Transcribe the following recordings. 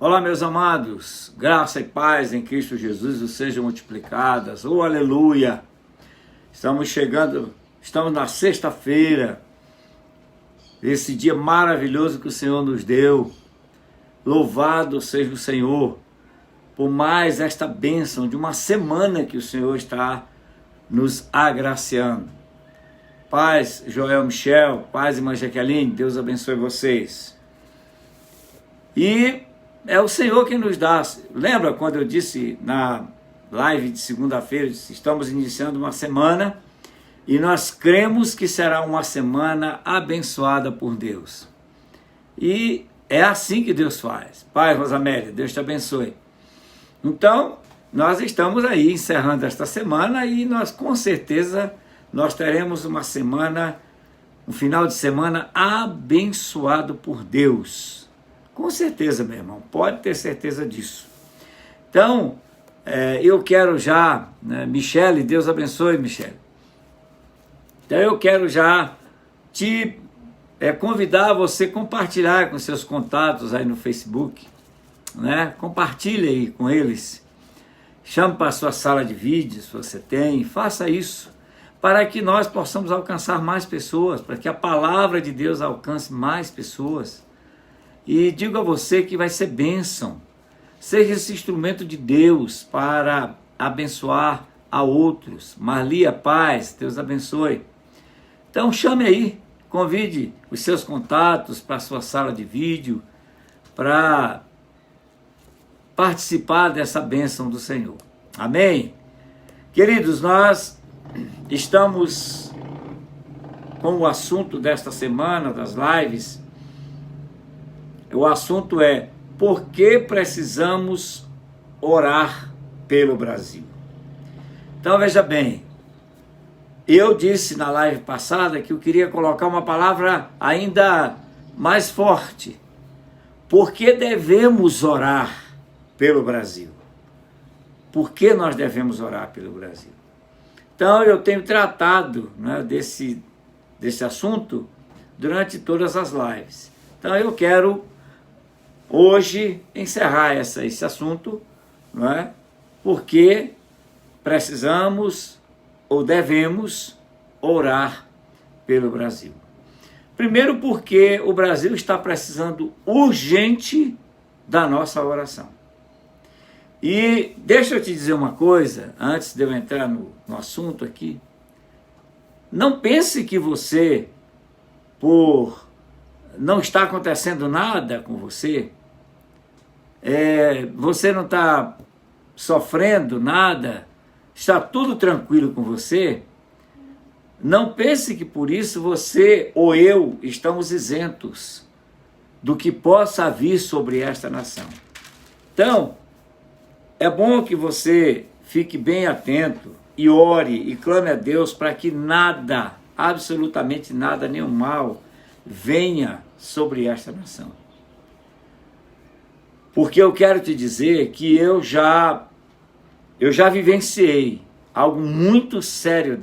Olá, meus amados, graça e paz em Cristo Jesus os sejam multiplicadas. Oh, aleluia! Estamos na sexta-feira, esse dia maravilhoso que o Senhor nos deu. Louvado seja o Senhor por mais esta bênção de uma semana que o Senhor está nos agraciando. Paz, Joel Michel, paz, irmã Jaqueline, Deus abençoe vocês. E é o Senhor quem nos dá. Lembra quando eu disse na live de segunda-feira, estamos iniciando uma semana e nós cremos que será uma semana abençoada por Deus. E é assim que Deus faz. Pai, Rosamélia, Deus te abençoe. Então, nós estamos aí encerrando esta semana e nós com certeza nós teremos uma semana, um final de semana abençoado por Deus. Com certeza, meu irmão, pode ter certeza disso. Então, eu quero já, Michele, Deus abençoe, Michele. Então, eu quero já te convidar você a compartilhar com seus contatos aí no Facebook, né? Compartilhe aí com eles. Chame para a sua sala de vídeos, se você tem, faça isso, para que nós possamos alcançar mais pessoas, para que a palavra de Deus alcance mais pessoas. E digo a você que vai ser bênção. Seja esse instrumento de Deus para abençoar a outros. Marlia, paz, Deus abençoe. Então chame aí, convide os seus contatos para a sua sala de vídeo, para participar dessa bênção do Senhor. Amém? Queridos, nós estamos com o assunto desta semana, das lives. O assunto é: por que precisamos orar pelo Brasil? Então veja bem, eu disse na live passada que eu queria colocar uma palavra ainda mais forte. Por que devemos orar pelo Brasil? Por que nós devemos orar pelo Brasil? Então eu tenho tratado, né, desse assunto durante todas as lives. Então eu quero hoje encerrar esse assunto, não é? Porque precisamos ou devemos orar pelo Brasil. Primeiro, porque o Brasil está precisando urgente da nossa oração. E deixa eu te dizer uma coisa, antes de eu entrar no assunto aqui. Não pense que você, por não está acontecendo nada com você, você não está sofrendo nada, está tudo tranquilo com você, não pense que por isso você ou eu estamos isentos do que possa vir sobre esta nação. Então, é bom que você fique bem atento e ore e clame a Deus para que nada, absolutamente nada, nenhum mal venha sobre esta nação. Porque eu quero te dizer que eu já vivenciei algo muito sério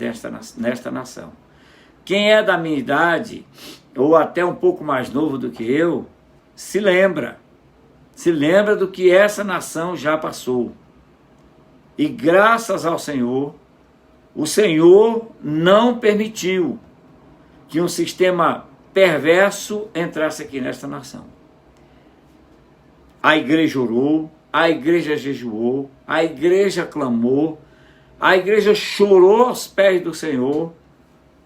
nesta nação. Quem é da minha idade, ou até um pouco mais novo do que eu, se lembra do que essa nação já passou. E graças ao Senhor, o Senhor não permitiu que um sistema perverso entrasse aqui nesta nação. A igreja orou, a igreja jejuou, a igreja clamou, a igreja chorou aos pés do Senhor.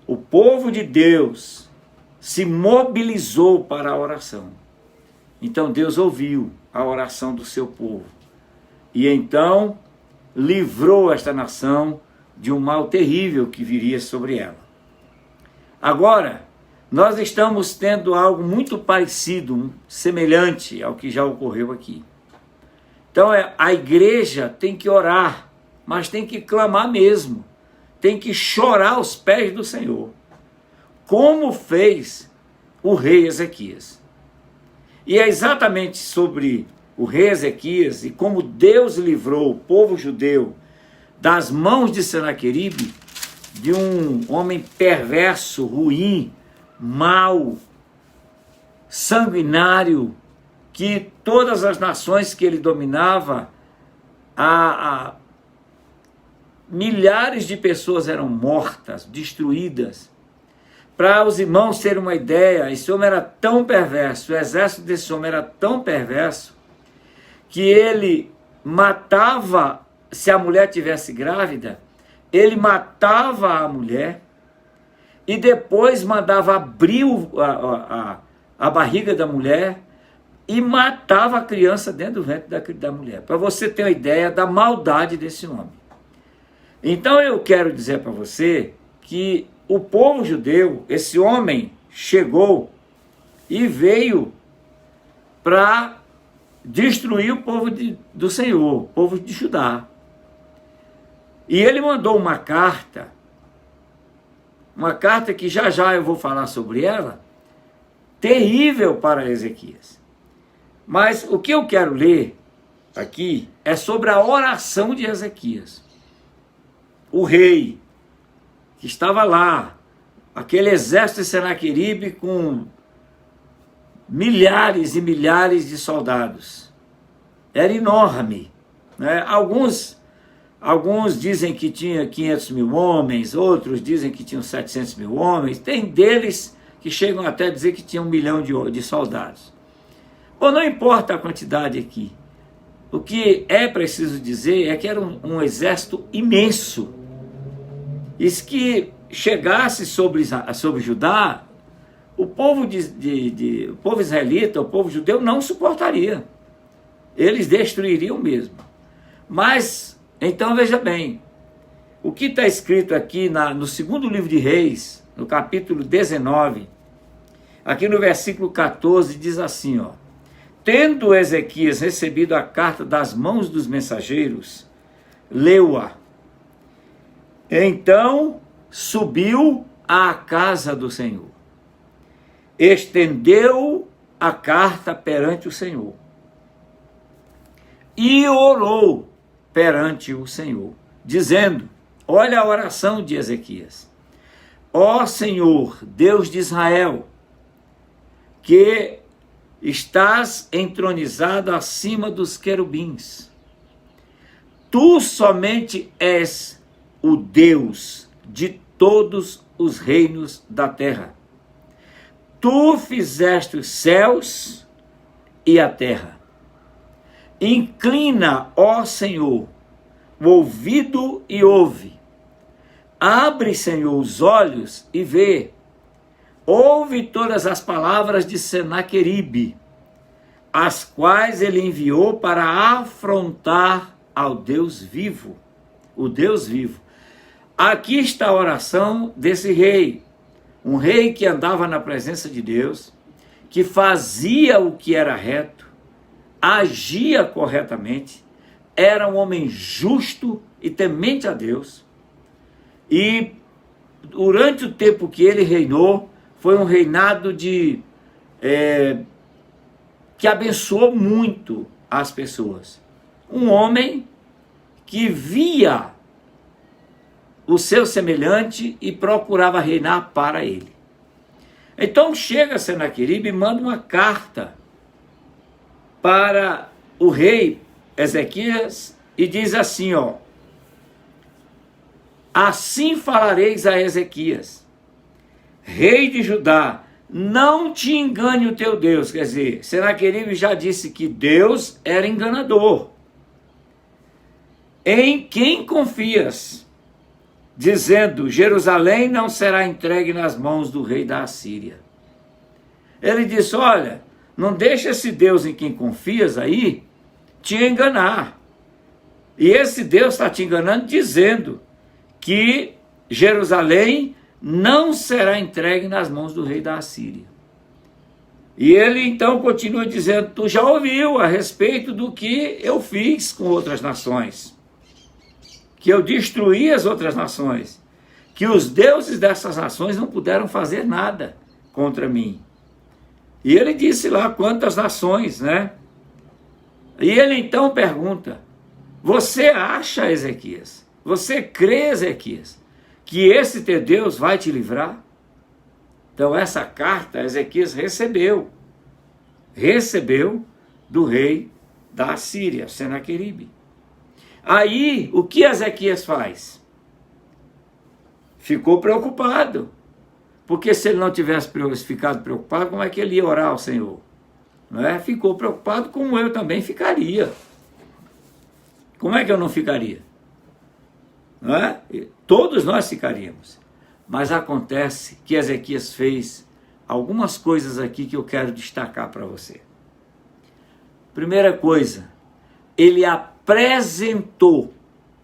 O povo de Deus se mobilizou para a oração. Então Deus ouviu a oração do seu povo. E então livrou esta nação de um mal terrível que viria sobre ela. Agora, nós estamos tendo algo muito parecido, semelhante ao que já ocorreu aqui. Então a igreja tem que orar, mas tem que clamar mesmo, tem que chorar aos pés do Senhor, como fez o rei Ezequias. E é exatamente sobre o rei Ezequias e como Deus livrou o povo judeu das mãos de Senaqueribe, de um homem perverso, ruim, mau, sanguinário, que todas as nações que ele dominava, milhares de pessoas eram mortas, destruídas. Para os irmãos terem uma ideia, esse homem era tão perverso, o exército desse homem era tão perverso, que ele matava, se a mulher tivesse grávida, ele matava a mulher e depois mandava abrir a barriga da mulher e matava a criança dentro do ventre da mulher. Para você ter uma ideia da maldade desse homem. Então eu quero dizer para você que o povo judeu, esse homem chegou e veio para destruir o povo do Senhor, o povo de Judá. E ele mandou uma carta que já já eu vou falar sobre ela, terrível para Ezequias. Mas o que eu quero ler aqui é sobre a oração de Ezequias. O rei que estava lá, aquele exército de Senaqueribe com milhares e milhares de soldados. Era enorme, né? Alguns dizem que tinha 500 mil homens, outros dizem que tinham 700 mil homens. Tem deles que chegam até a dizer que tinha 1 milhão de soldados. Bom, não importa a quantidade aqui. O que é preciso dizer é que era um exército imenso. E se que chegasse sobre Judá, o povo o povo israelita, o povo judeu não suportaria. Eles destruiriam mesmo. Mas, então veja bem, o que está escrito aqui no segundo livro de Reis, no capítulo 19, aqui no versículo 14, diz assim, ó: tendo Ezequias recebido a carta das mãos dos mensageiros, leu-a. Então subiu à casa do Senhor, estendeu a carta perante o Senhor e orou perante o Senhor, dizendo, olha a oração de Ezequias: ó Senhor, Deus de Israel, que estás entronizado acima dos querubins, tu somente és o Deus de todos os reinos da terra. Tu fizeste os céus e a terra. Inclina, ó Senhor, o ouvido e ouve. Abre, Senhor, os olhos e vê. Ouve todas as palavras de Senaqueribe, as quais ele enviou para afrontar ao Deus vivo, o Deus vivo. Aqui está a oração desse rei, um rei que andava na presença de Deus, que fazia o que era reto, agia corretamente, era um homem justo e temente a Deus, e durante o tempo que ele reinou, foi um reinado que abençoou muito as pessoas. Um homem que via o seu semelhante e procurava reinar para ele. Então chega Senaqueribe e manda uma carta para o rei Ezequias e diz assim, ó: assim falareis a Ezequias, rei de Judá, não te engane o teu Deus. Quer dizer, Senaqueribe já disse que Deus era enganador. Em quem confias? Dizendo, Jerusalém não será entregue nas mãos do rei da Assíria. Ele disse, olha, não deixa esse Deus em quem confias aí te enganar. E esse Deus está te enganando dizendo que Jerusalém não será entregue nas mãos do rei da Assíria. E ele então continua dizendo, tu já ouviu a respeito do que eu fiz com outras nações, que eu destruí as outras nações, que os deuses dessas nações não puderam fazer nada contra mim. E ele disse lá quantas nações, né? E ele então pergunta, você acha, Ezequias, você crê, Ezequias, que esse teu Deus vai te livrar? Então essa carta Ezequias recebeu do rei da Síria, Senaqueribe. Aí, o que Ezequias faz? Ficou preocupado, porque se ele não tivesse ficado preocupado, como é que ele ia orar ao Senhor? Não é? Ficou preocupado, como eu também ficaria. Como é que eu não ficaria? Não é? Todos nós ficaríamos. Mas acontece que Ezequias fez algumas coisas aqui que eu quero destacar para você. Primeira coisa, ele apresentou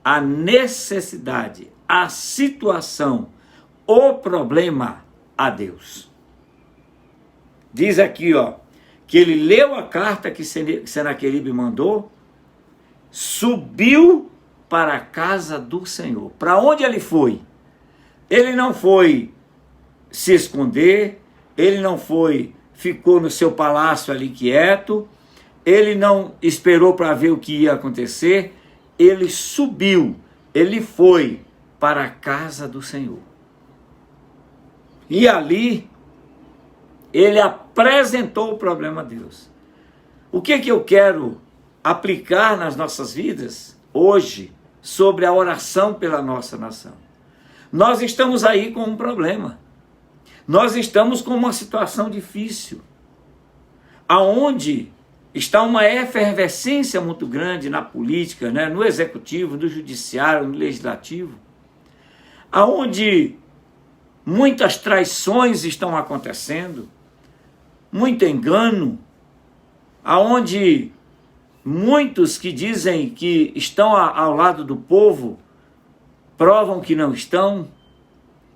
a necessidade, a situação, o problema a Deus. Diz aqui, que ele leu a carta que Senaqueribe mandou, subiu para a casa do Senhor. Para onde ele foi? Ele não foi se esconder, ele não ficou no seu palácio ali quieto, ele não esperou para ver o que ia acontecer, ele subiu, ele foi para a casa do Senhor. E ali, ele apresentou o problema a Deus. O que eu quero aplicar nas nossas vidas hoje sobre a oração pela nossa nação? Nós estamos aí com um problema. Nós estamos com uma situação difícil, aonde está uma efervescência muito grande na política, né? No executivo, no judiciário, no legislativo, aonde muitas traições estão acontecendo, muito engano, aonde muitos que dizem que estão ao lado do povo provam que não estão.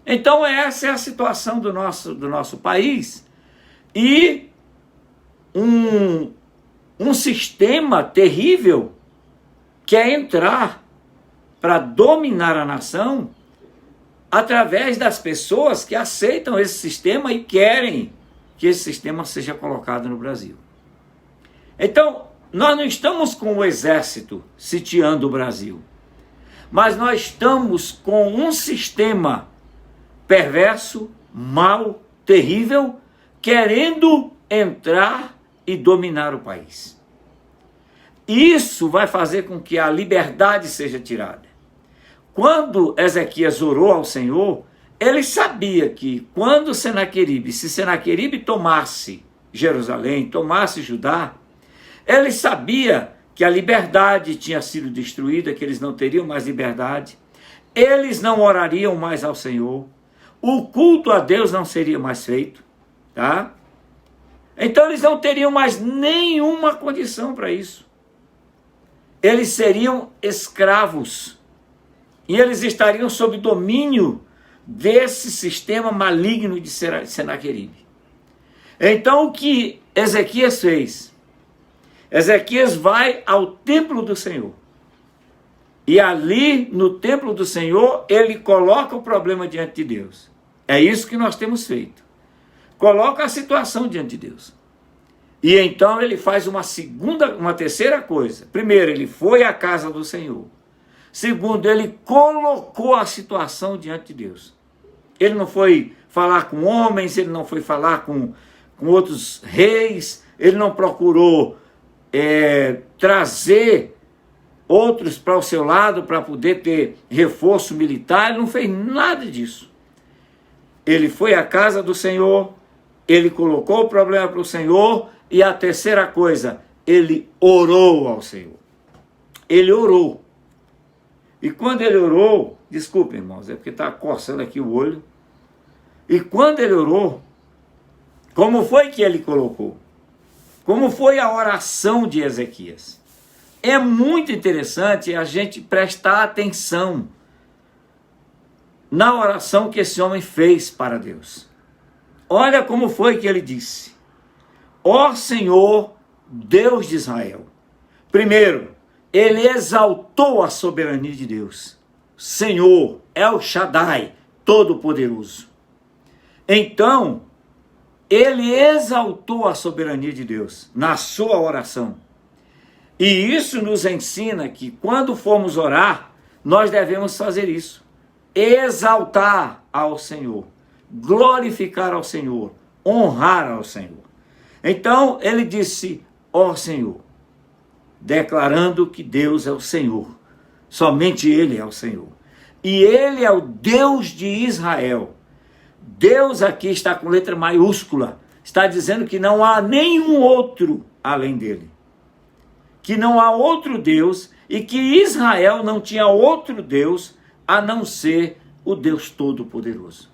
Então essa é a situação do nosso país. E um sistema terrível quer entrar para dominar a nação através das pessoas que aceitam esse sistema e querem que esse sistema seja colocado no Brasil. Então, nós não estamos com o exército sitiando o Brasil, mas nós estamos com um sistema perverso, mau, terrível, querendo entrar e dominar o país. Isso vai fazer com que a liberdade seja tirada. Quando Ezequias orou ao Senhor, ele sabia que quando se Senaqueribe tomasse Jerusalém, tomasse Judá, ele sabia que a liberdade tinha sido destruída, que eles não teriam mais liberdade, eles não orariam mais ao Senhor, o culto a Deus não seria mais feito, tá? Então eles não teriam mais nenhuma condição para isso. Eles seriam escravos e eles estariam sob domínio desse sistema maligno de Senaqueribe. Então o que Ezequias fez? Ezequias vai ao templo do Senhor. E ali, no templo do Senhor, ele coloca o problema diante de Deus. É isso que nós temos feito. Coloca a situação diante de Deus. E então ele faz uma terceira coisa. Primeiro, ele foi à casa do Senhor. Segundo, ele colocou a situação diante de Deus. Ele não foi falar com homens, ele não foi falar com outros reis, ele não procurou trazer outros para o seu lado para poder ter reforço militar, ele não fez nada disso. Ele foi à casa do Senhor, ele colocou o problema para o Senhor, e a terceira coisa, ele orou ao Senhor. Ele orou. E quando ele orou, desculpe, irmãos, é porque está coçando aqui o olho. E quando ele orou, como foi que ele colocou? Como foi a oração de Ezequias? É muito interessante a gente prestar atenção na oração que esse homem fez para Deus. Olha como foi que ele disse: ó Senhor, Deus de Israel. Primeiro, ele exaltou a soberania de Deus. Senhor, El Shaddai, Todo-Poderoso. Então, ele exaltou a soberania de Deus na sua oração. E isso nos ensina que quando formos orar, nós devemos fazer isso. Exaltar ao Senhor, glorificar ao Senhor, honrar ao Senhor. Então ele disse: ó Senhor, declarando que Deus é o Senhor, somente Ele é o Senhor, e Ele é o Deus de Israel. Deus aqui está com letra maiúscula, está dizendo que não há nenhum outro além dele, que não há outro Deus, e que Israel não tinha outro Deus a não ser o Deus Todo-Poderoso.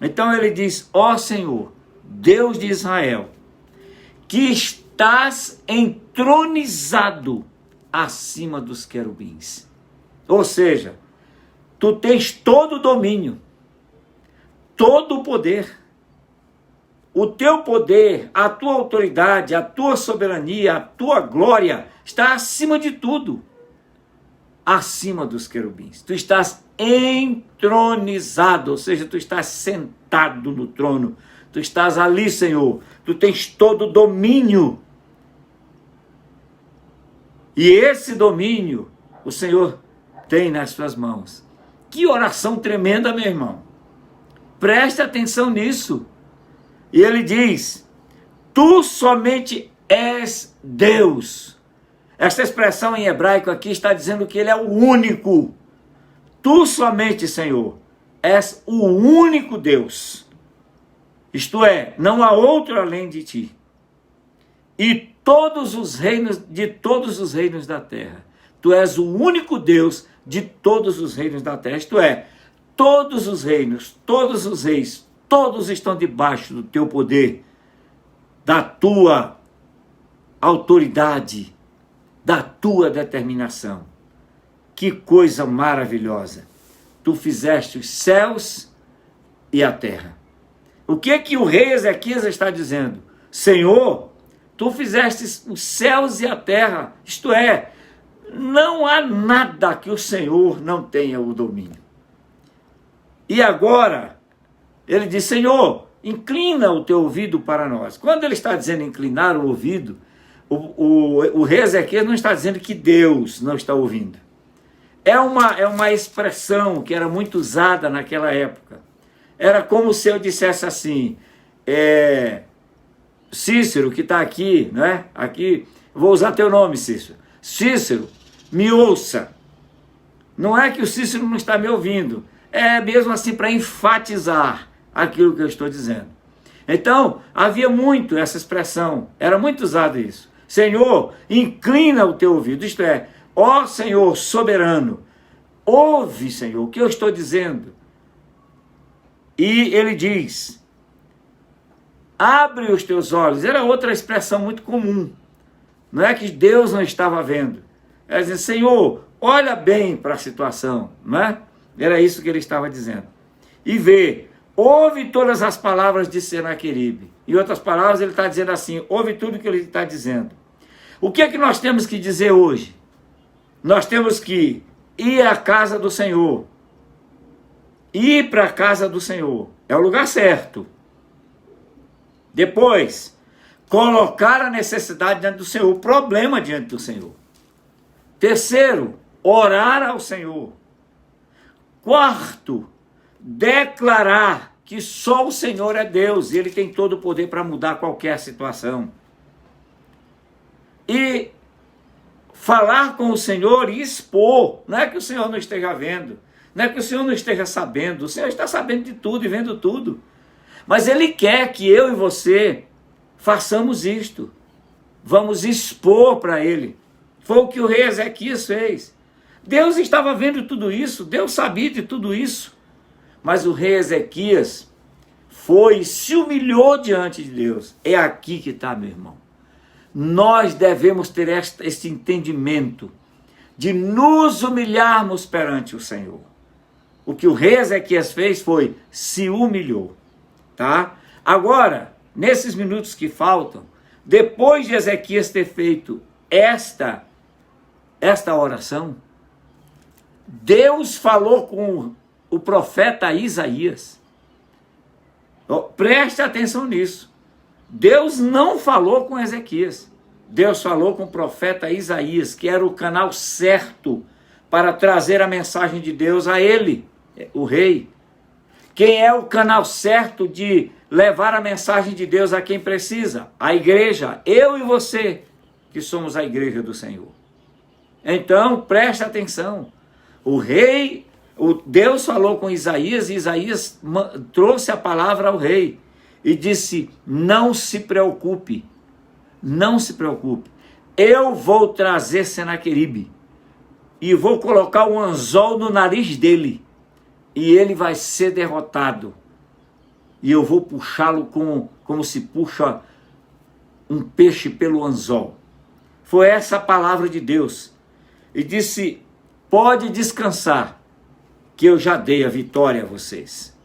Então ele diz, ó Senhor, Deus de Israel, que estás entronizado acima dos querubins. Ou seja, tu tens todo o domínio, todo o poder. O teu poder, a tua autoridade, a tua soberania, a tua glória está acima de tudo. Acima dos querubins. Tu estás entronizado, ou seja, tu estás sentado no trono. Tu estás ali, Senhor. Tu tens todo o domínio. E esse domínio o Senhor tem nas suas mãos. Que oração tremenda, meu irmão. Preste atenção nisso. E ele diz, tu somente és Deus. Esta expressão em hebraico aqui está dizendo que ele é o único. Tu somente, Senhor, és o único Deus. Isto é, não há outro além de ti. E todos os reinos da terra. Tu és o único Deus de todos os reinos da terra. Isto é, todos os reinos, todos os reis, todos estão debaixo do teu poder, da tua autoridade, da tua determinação. Que coisa maravilhosa! Tu fizeste os céus e a terra. O que o rei Ezequias está dizendo? Senhor, tu fizeste os céus e a terra. Isto é, não há nada que o Senhor não tenha o domínio. E agora, ele diz, Senhor, inclina o teu ouvido para nós. Quando ele está dizendo inclinar o ouvido, o rei Ezequias não está dizendo que Deus não está ouvindo. É uma expressão que era muito usada naquela época. Era como se eu dissesse assim, Cícero, que está aqui, né? Aqui, vou usar teu nome, Cícero. Cícero, me ouça. Não é que o Cícero não está me ouvindo. É mesmo assim para enfatizar aquilo que eu estou dizendo. Então, havia muito essa expressão. Era muito usado isso. Senhor, inclina o teu ouvido. Isto é, ó Senhor soberano, ouve, Senhor, o que eu estou dizendo. E ele diz, abre os teus olhos. Era outra expressão muito comum. Não é que Deus não estava vendo. Era dizer, Senhor, olha bem para a situação. Não é? Era isso que ele estava dizendo. E vê, ouve todas as palavras de Senaqueribe. Em outras palavras, ele está dizendo assim, ouve tudo que ele está dizendo. O que é que nós temos que dizer hoje? Nós temos que ir à casa do Senhor. Ir para a casa do Senhor. É o lugar certo. Depois, colocar a necessidade diante do Senhor, o problema diante do Senhor. Terceiro, orar ao Senhor. Quarto, declarar que só o Senhor é Deus e Ele tem todo o poder para mudar qualquer situação. E falar com o Senhor e expor. Não é que o Senhor não esteja vendo, não é que o Senhor não esteja sabendo, o Senhor está sabendo de tudo e vendo tudo. Mas Ele quer que eu e você façamos isto. Vamos expor para Ele. Foi o que o rei Ezequias fez. Deus estava vendo tudo isso, Deus sabia de tudo isso. Mas o rei Ezequias foi e se humilhou diante de Deus. É aqui que está, meu irmão. Nós devemos ter este entendimento de nos humilharmos perante o Senhor. O que o rei Ezequias fez foi se humilhou. Tá? Agora, nesses minutos que faltam, depois de Ezequias ter feito esta oração, Deus falou com o profeta Isaías. Preste atenção nisso. Deus não falou com Ezequias. Deus falou com o profeta Isaías, que era o canal certo para trazer a mensagem de Deus a ele, o rei. Quem é o canal certo de levar a mensagem de Deus a quem precisa? A igreja, eu e você. que somos a igreja do Senhor. Então, preste atenção. Deus falou com Isaías, e Isaías trouxe a palavra ao rei e disse: não se preocupe, não se preocupe. Eu vou trazer Senaqueribe e vou colocar um anzol no nariz dele e ele vai ser derrotado. E eu vou puxá-lo como se puxa um peixe pelo anzol. Foi essa a palavra de Deus. E disse: pode descansar, que eu já dei a vitória a vocês.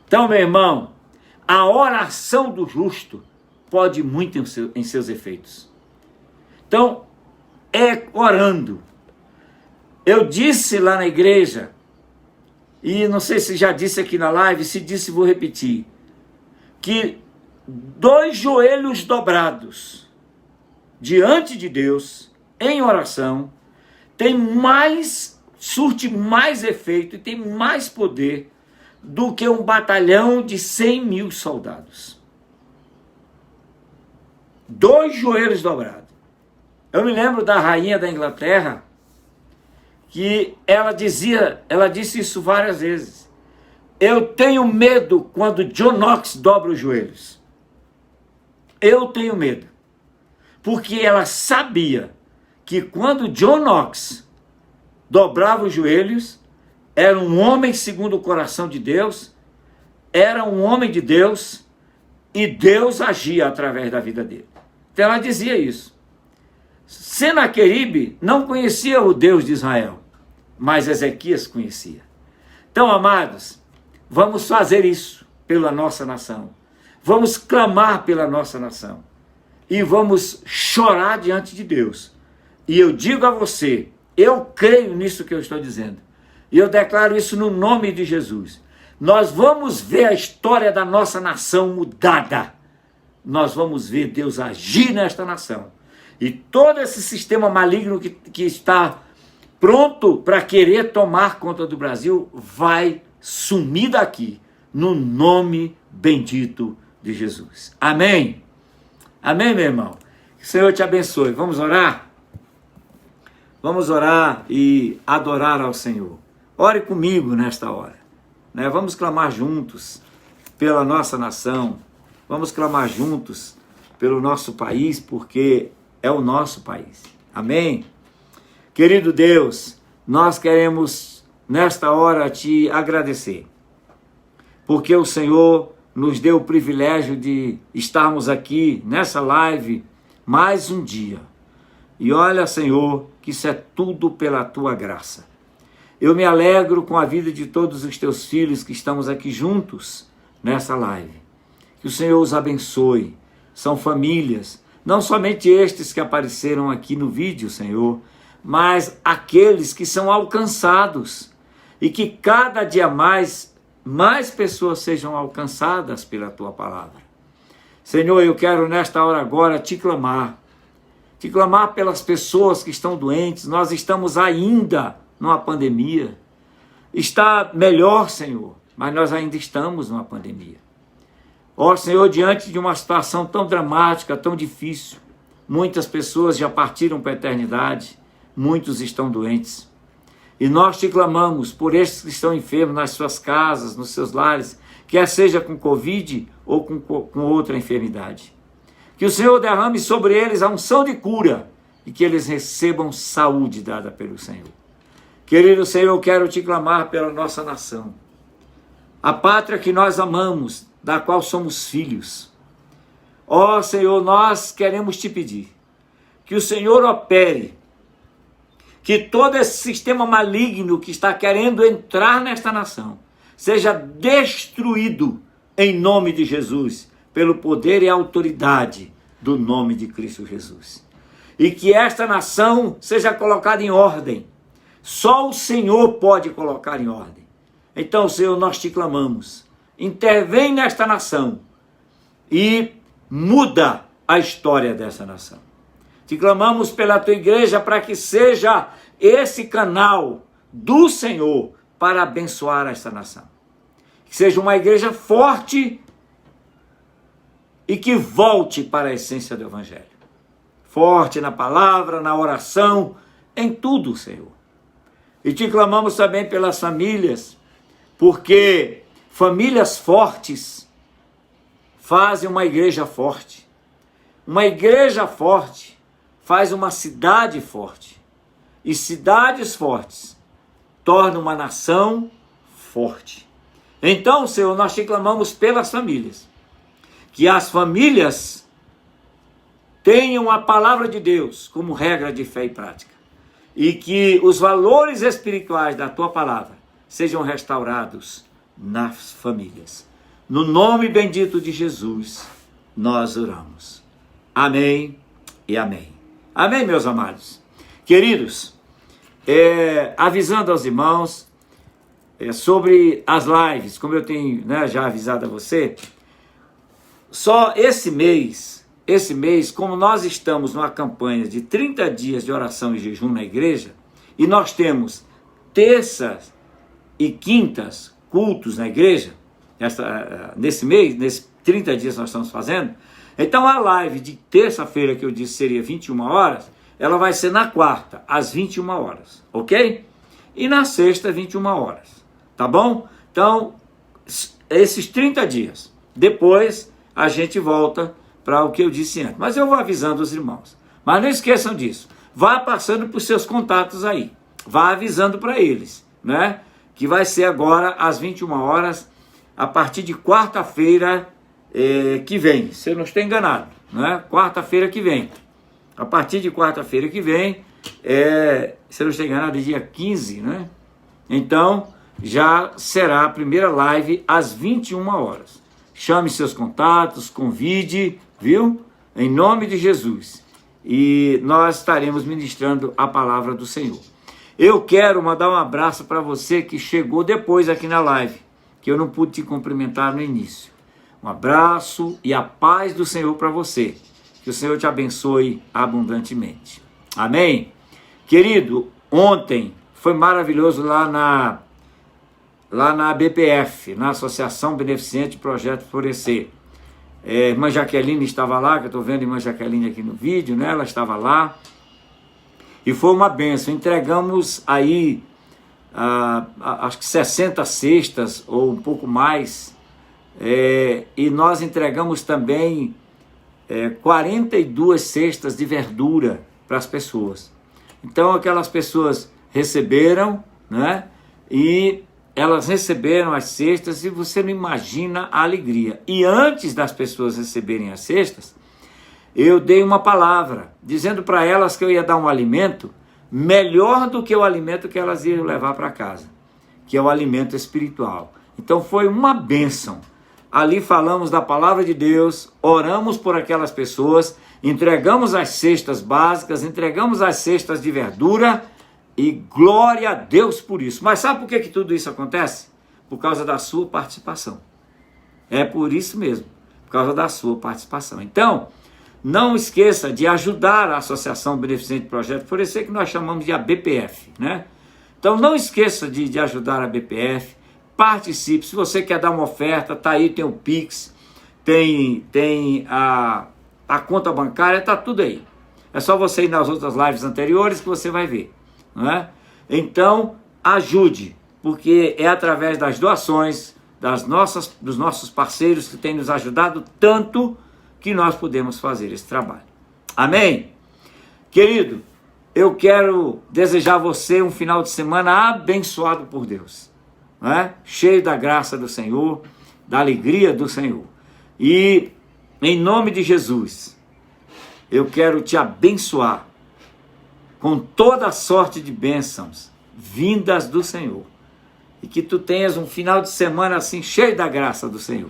Então, meu irmão, a oração do justo pode muito em seus efeitos. Então, é orando. Eu disse lá na igreja, e não sei se já disse aqui na live, se disse, vou repetir, que 2 joelhos dobrados diante de Deus, em oração, surte mais efeito e tem mais poder do que um batalhão de 100.000 soldados. 2 joelhos dobrados. Eu me lembro da rainha da Inglaterra, que ela disse isso várias vezes: eu tenho medo quando John Knox dobra os joelhos. Eu tenho medo. Porque ela sabia que quando John Knox dobrava os joelhos, era um homem segundo o coração de Deus, era um homem de Deus, e Deus agia através da vida dele. Então ela dizia isso. Senaqueribe não conhecia o Deus de Israel, mas Ezequias conhecia. Então, amados, vamos fazer isso pela nossa nação. Vamos clamar pela nossa nação. E vamos chorar diante de Deus. E eu digo a você, eu creio nisso que eu estou dizendo. E eu declaro isso no nome de Jesus. Nós vamos ver a história da nossa nação mudada. Nós vamos ver Deus agir nesta nação. E todo esse sistema maligno que está pronto para querer tomar conta do Brasil vai sumir daqui, no nome bendito de Jesus. Amém? Amém, meu irmão? Que o Senhor te abençoe. Vamos orar? Vamos orar e adorar ao Senhor. Ore comigo nesta hora. Vamos clamar juntos pela nossa nação. Vamos clamar juntos pelo nosso país, porque é o nosso país. Amém? Querido Deus, nós queremos nesta hora te agradecer, porque o Senhor nos deu o privilégio de estarmos aqui nessa live mais um dia. E olha, Senhor, que isso é tudo pela tua graça. Eu me alegro com a vida de todos os teus filhos que estamos aqui juntos nessa live. Que o Senhor os abençoe. São famílias, não somente estes que apareceram aqui no vídeo, Senhor, mas aqueles que são alcançados. E que cada dia mais pessoas sejam alcançadas pela tua palavra. Senhor, eu quero nesta hora agora te clamar pelas pessoas que estão doentes. Nós estamos ainda numa pandemia. Está melhor, Senhor, mas nós ainda estamos numa pandemia. Ó Senhor, diante de uma situação tão dramática, tão difícil, muitas pessoas já partiram para a eternidade, muitos estão doentes. E nós te clamamos por estes que estão enfermos nas suas casas, nos seus lares, quer seja com Covid ou com outra enfermidade. Que o Senhor derrame sobre eles a unção de cura e que eles recebam saúde dada pelo Senhor. Querido Senhor, eu quero te clamar pela nossa nação, a pátria que nós amamos, da qual somos filhos. Ó Senhor, nós queremos te pedir que o Senhor opere, que todo esse sistema maligno que está querendo entrar nesta nação seja destruído em nome de Jesus, pelo poder e autoridade do nome de Cristo Jesus. E que esta nação seja colocada em ordem. Só o Senhor pode colocar em ordem. Então, Senhor, nós te clamamos. Intervém nesta nação e muda a história dessa nação. Te clamamos pela tua igreja para que seja esse canal do Senhor para abençoar esta nação. Que seja uma igreja forte e que volte para a essência do Evangelho. forte na palavra, na oração, em tudo, Senhor. E te clamamos também pelas famílias, porque famílias fortes fazem uma igreja forte. Uma igreja forte faz uma cidade forte. E cidades fortes tornam uma nação forte. Então, Senhor, nós te clamamos pelas famílias. Que as famílias tenham a palavra de Deus como regra de fé e prática. E que os valores espirituais da tua palavra sejam restaurados nas famílias. No nome bendito de Jesus, nós oramos. Amém e amém. Amém, meus amados. Queridos, avisando aos irmãos sobre as lives, como eu tenho já avisado a você, só esse mês, como nós estamos numa campanha de 30 dias de oração e jejum na igreja, e nós temos terças e quintas cultos na igreja, nesse mês, nesses 30 dias nós estamos fazendo, então a live de terça-feira, que eu disse seria 21 horas, ela vai ser na quarta, às 21 horas, ok? E na sexta, 21 horas, tá bom? Então, esses 30 dias, depois a gente volta para o que eu disse antes. Mas eu vou avisando os irmãos. Mas não esqueçam disso. Vá passando por seus contatos aí. Vá avisando para eles, né? Que vai ser agora às 21 horas, a partir de quarta-feira que vem. Se eu não estou enganado, né? Quarta-feira que vem. A partir de quarta-feira que vem, se eu não estou enganado, é dia 15, né? Então, já será a primeira live às 21 horas. Chame seus contatos, convide, viu? Em nome de Jesus. E nós estaremos ministrando a palavra do Senhor. Eu quero mandar um abraço para você que chegou depois aqui na live, que eu não pude te cumprimentar no início. Um abraço e a paz do Senhor para você. Que o Senhor te abençoe abundantemente. Amém? Querido, ontem foi maravilhoso lá na BPF, na Associação Beneficente Projeto Florescer. Irmã Jaqueline estava lá, que eu estou vendo a irmã Jaqueline aqui no vídeo, né? Ela estava lá. E foi uma bênção. Entregamos aí, acho que 60 cestas, ou um pouco mais. E nós entregamos também 42 cestas de verdura para as pessoas. Então aquelas pessoas receberam, né? E elas receberam as cestas e você não imagina a alegria. E antes das pessoas receberem as cestas, eu dei uma palavra, dizendo para elas que eu ia dar um alimento melhor do que o alimento que elas iam levar para casa, que é o alimento espiritual. Então foi uma bênção. Ali falamos da palavra de Deus, oramos por aquelas pessoas, entregamos as cestas básicas, entregamos as cestas de verdura, e glória a Deus por isso. Mas sabe por que tudo isso acontece? Por causa da sua participação. É por isso mesmo, por causa da sua participação. Então, não esqueça de ajudar a Associação Beneficente Projeto Florescer, que nós chamamos de ABPF, né? Então, não esqueça de ajudar a BPF, participe. Se você quer dar uma oferta, tá aí, tem o Pix, tem a conta bancária, tá tudo aí. É só você ir nas outras lives anteriores que você vai ver. Não é? Então, ajude, porque é através das doações dos nossos parceiros que têm nos ajudado tanto que nós podemos fazer esse trabalho. Amém? Querido, eu quero desejar a você um final de semana abençoado por Deus, não é? Cheio da graça do Senhor, da alegria do Senhor. E, em nome de Jesus, eu quero te abençoar com toda sorte de bênçãos vindas do Senhor. E que tu tenhas um final de semana assim, cheio da graça do Senhor.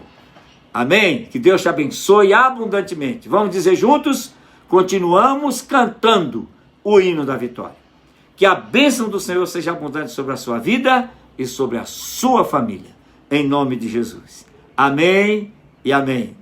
Amém? Que Deus te abençoe abundantemente. Vamos dizer juntos? Continuamos cantando o hino da vitória. Que a bênção do Senhor seja abundante sobre a sua vida e sobre a sua família. Em nome de Jesus. Amém e amém.